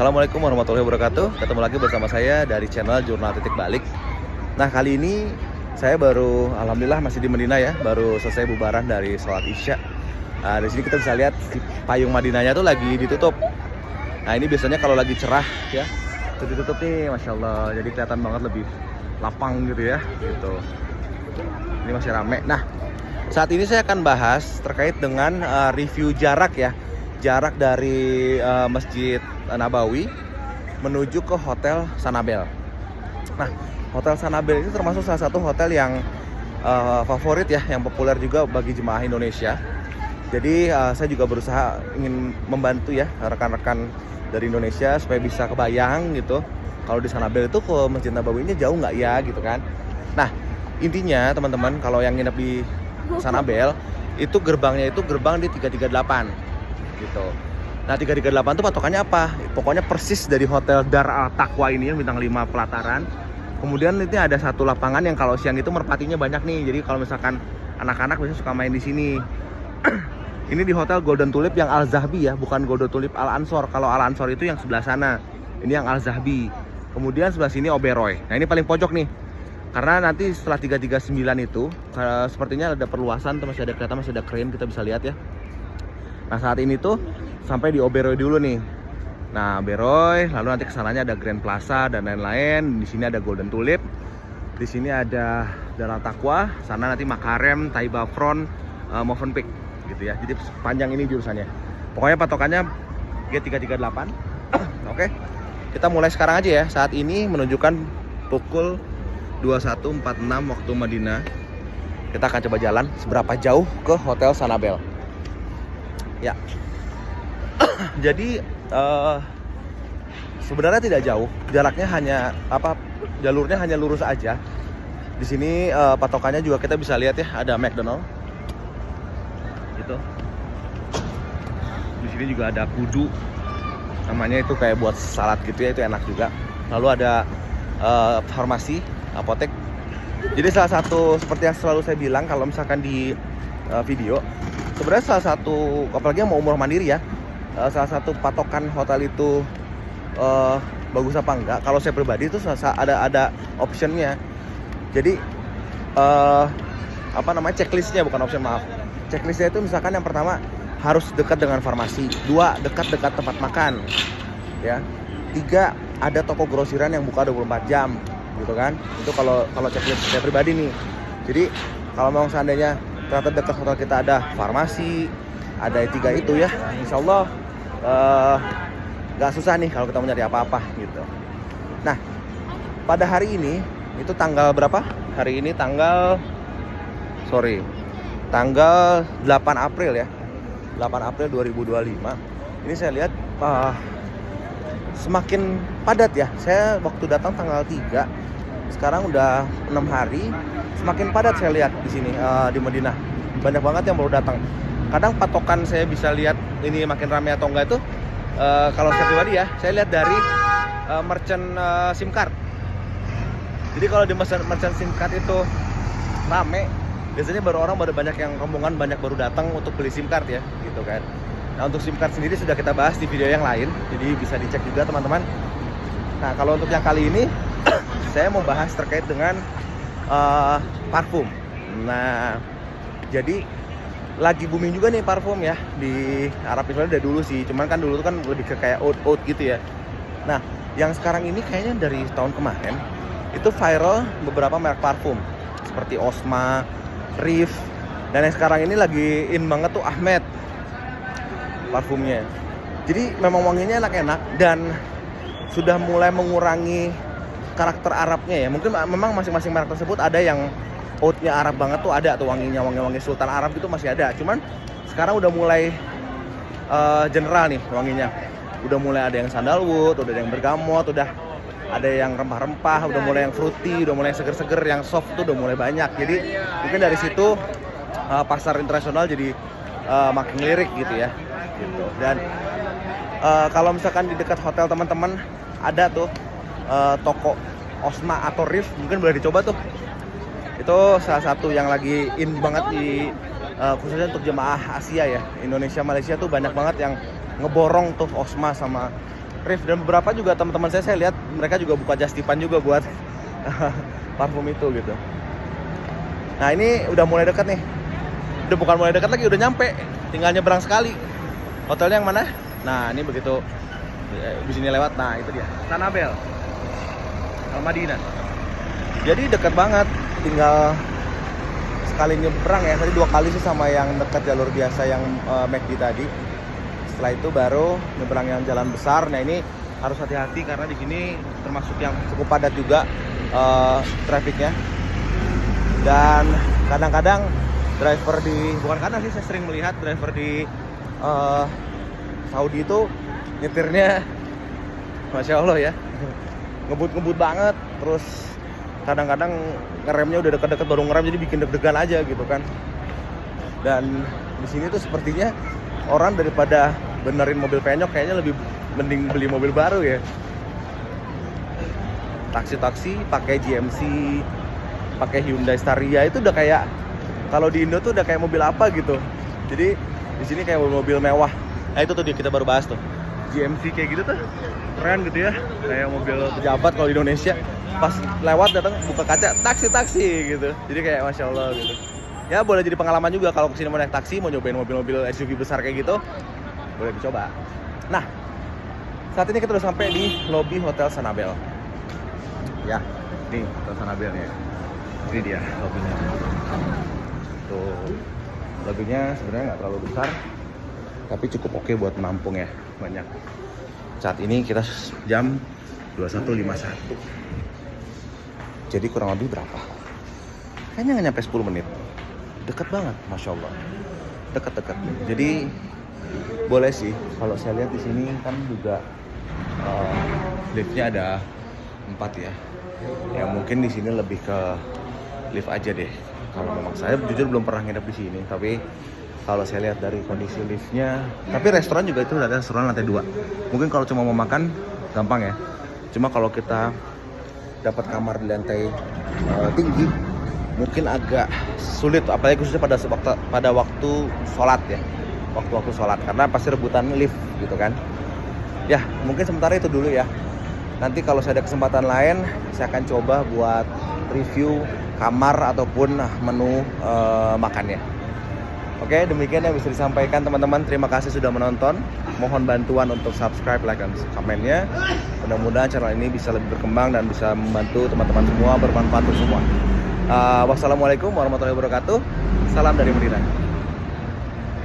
Assalamualaikum warahmatullahi wabarakatuh. Ketemu lagi bersama saya dari channel Jurnal Titik Balik. Nah, kali ini saya alhamdulillah masih di Madinah ya, baru selesai bubaran dari sholat Isya. Nah, di sini kita bisa lihat si payung Madinahnya tuh lagi ditutup. Nah, ini biasanya kalau lagi cerah ya, itu ditutup nih, masya Allah. Jadi kelihatan banget lebih lapang gitu ya, gitu. Ini masih rame. Nah, saat ini saya akan bahas terkait dengan review jarak ya. Jarak dari Masjid Nabawi menuju ke Hotel Sanabel. Nah, Hotel Sanabel itu termasuk salah satu hotel yang favorit ya, yang populer juga bagi jemaah Indonesia. Jadi saya juga berusaha ingin membantu ya rekan-rekan dari Indonesia supaya bisa kebayang gitu. Kalau di Sanabel itu ke Masjid Nabawinya jauh nggak ya gitu kan. Nah, intinya teman-teman kalau yang nginep di Sanabel itu gerbangnya itu gerbang di 338 gitu. Nah, 338 itu patokannya apa? Pokoknya persis dari Hotel Dar Al Taqwa ini yang bintang 5 pelataran. Kemudian ini ada satu lapangan yang kalau siang itu merpatinya banyak nih. Jadi kalau misalkan anak-anak biasanya suka main di sini. Ini di Hotel Golden Tulip yang Al Zahbi ya, bukan Golden Tulip Al Ansor. Kalau Al Ansor itu yang sebelah sana. Ini yang Al Zahbi. Kemudian sebelah sini Oberoi. Nah, ini paling pojok nih. Karena nanti setelah 339 itu sepertinya ada perluasan tuh, masih ada kereta, masih ada crane, kita bisa lihat ya. Nah, saat ini tuh sampai di Oberoi dulu nih. Nah, Oberoi, lalu nanti kesananya ada Grand Plaza dan lain-lain. Di sini ada Golden Tulip. Di sini ada Dar Al Taqwa. Sana nanti Makarem, Taiba Front, Movenpick gitu ya. Jadi panjang ini jurusannya. Pokoknya patokannya G338. Oke. Kita mulai sekarang aja ya. Saat ini menunjukkan pukul 21.46 waktu Madinah. Kita akan coba jalan seberapa jauh ke Hotel Sanabel. Ya, jadi sebenarnya tidak jauh, jaraknya hanya jalurnya hanya lurus aja. Di sini patokannya juga kita bisa lihat ya, ada McDonald, gitu. Di sini juga ada kudu, namanya itu kayak buat salad gitu ya, itu enak juga. Lalu ada farmasi, apotek. Jadi salah satu seperti yang selalu saya bilang kalau misalkan di video. Sebenarnya salah satu, apalagi yang mau umroh mandiri ya, salah satu patokan hotel itu bagus apa enggak. Kalau saya pribadi itu ada optionnya. Jadi checklistnya, bukan option, maaf. Checklistnya itu misalkan yang pertama harus dekat dengan farmasi, 2 dekat tempat makan, ya, 3 ada toko grosiran yang buka 24 jam, gitu kan. Itu kalau checklist saya pribadi nih. Jadi kalau memang seandainya ternyata dekat hotel kita ada farmasi, ada 3 itu ya, insya Allah gak susah nih kalau kita mau nyari apa-apa gitu. Nah, pada hari ini itu tanggal berapa? Hari ini tanggal 8 April ya, 8 April 2025. Ini saya lihat semakin padat ya. Saya waktu datang tanggal 3, sekarang udah 6 hari. Semakin padat saya lihat di sini di Madinah. Banyak banget yang baru datang. Kadang patokan saya bisa lihat ini makin ramai atau enggak itu kalau saya pribadi ya, saya lihat dari merchant SIM card. Jadi kalau di merchant SIM card itu rame, biasanya baru banyak yang rombongan banyak baru datang untuk beli SIM card ya, gitu kan. Nah, untuk SIM card sendiri sudah kita bahas di video yang lain, jadi bisa dicek juga teman-teman. Nah, kalau untuk yang kali ini saya mau bahas terkait dengan parfum. Nah, jadi lagi booming juga nih parfum ya di Arab Israel dari dulu sih. Cuman kan dulu tuh kan lebih ke kayak oud gitu ya. Nah, yang sekarang ini kayaknya dari tahun kemarin itu viral beberapa merek parfum seperti Osma, Rif, dan yang sekarang ini lagi in banget tuh Ahmed parfumnya. Jadi memang wanginya enak-enak dan sudah mulai mengurangi karakter Arabnya ya. Mungkin memang masing-masing merek tersebut ada yang oudnya Arab banget tuh, ada tuh wanginya, wangi Sultan Arab itu masih ada. Cuman sekarang udah mulai general nih wanginya. Udah mulai ada yang sandalwood, udah ada yang bergamot, udah ada yang rempah-rempah, udah mulai yang fruity, udah mulai yang seger-seger, yang soft tuh udah mulai banyak. Jadi mungkin dari situ pasar internasional jadi makin lirik gitu ya. Gitu. Dan kalau misalkan di dekat hotel teman-teman ada tuh toko Osma atau Rif, mungkin boleh dicoba tuh. Itu salah satu yang lagi in banget di khususnya untuk jemaah Asia ya. Indonesia, Malaysia tuh banyak banget yang ngeborong tuh Osma sama Rif, dan beberapa juga teman-teman saya lihat mereka juga buka Justipan juga buat parfum itu gitu. Nah ini udah mulai dekat nih. Udah bukan mulai dekat lagi, udah nyampe. Tinggal nyebrang sekali. Hotelnya yang mana? Nah ini begitu di sini lewat. Nah itu dia, Sanabel Al Madinah. Jadi dekat banget. Tinggal sekali nyebrang ya. Tadi 2 kali sih sama yang dekat jalur biasa yang McD tadi. Setelah itu baru nyebrang yang jalan besar. Nah ini harus hati-hati karena di sini termasuk yang cukup padat juga trafiknya. Dan kadang-kadang driver bukan kadang sih, saya sering melihat driver di Saudi itu nyetirnya Masya Allah ya, ngebut-ngebut banget. Terus kadang-kadang ngeremnya udah deket-deket baru ngerem, jadi bikin deg-degan aja gitu kan. Dan di sini tuh sepertinya orang daripada benerin mobil penyok kayaknya lebih mending beli mobil baru ya. Taksi-taksi pakai GMC, pakai Hyundai Staria itu udah kayak, kalau di Indo tuh udah kayak mobil apa gitu. Jadi di sini kayak mobil mewah. Nah itu tuh dia kita baru bahas tuh. GMC kayak gitu tuh keren gitu ya, kayak mobil pejabat kalau di Indonesia. Pas lewat datang buka kaca, taksi gitu. Jadi kayak Masya Allah gitu. Ya boleh jadi pengalaman juga kalau kesini mau naik taksi, mau nyobain mobil-mobil SUV besar kayak gitu, boleh dicoba. Nah, saat ini kita udah sampai di lobi Hotel Sanabel. Ya, nih Hotel Sanabel ya. Ini dia lobinya. Tuh, lobinya sebenarnya nggak terlalu besar, tapi cukup oke buat menampung ya, banyak. Saat ini kita jam 21.51. Jadi kurang lebih berapa? Kayaknya nggak nyampe 10 menit. Deket banget, Masya Allah. Deket-deket. Jadi boleh sih, kalau saya lihat di sini kan juga liftnya ada 4 ya. Ya mungkin di sini lebih ke lift aja deh. Kalau memang saya jujur belum pernah nginep di sini, tapi kalau saya lihat dari kondisi liftnya, tapi restoran juga itu ada restoran lantai 2. Mungkin kalau cuma mau makan gampang ya. Cuma kalau kita dapat kamar di lantai tinggi, mungkin agak sulit, apalagi khususnya pada waktu sholat ya, waktu sholat, karena pasti rebutan lift gitu kan. Ya mungkin sementara itu dulu ya. Nanti kalau saya ada kesempatan lain, saya akan coba buat review kamar ataupun menu makannya. Oke, demikian yang bisa disampaikan teman-teman. Terima kasih sudah menonton. Mohon bantuan untuk subscribe, like, dan komennya. Mudah-mudahan channel ini bisa lebih berkembang dan bisa membantu teman-teman semua, bermanfaat untuk semua. Wassalamualaikum warahmatullahi wabarakatuh. Salam dari Madinah.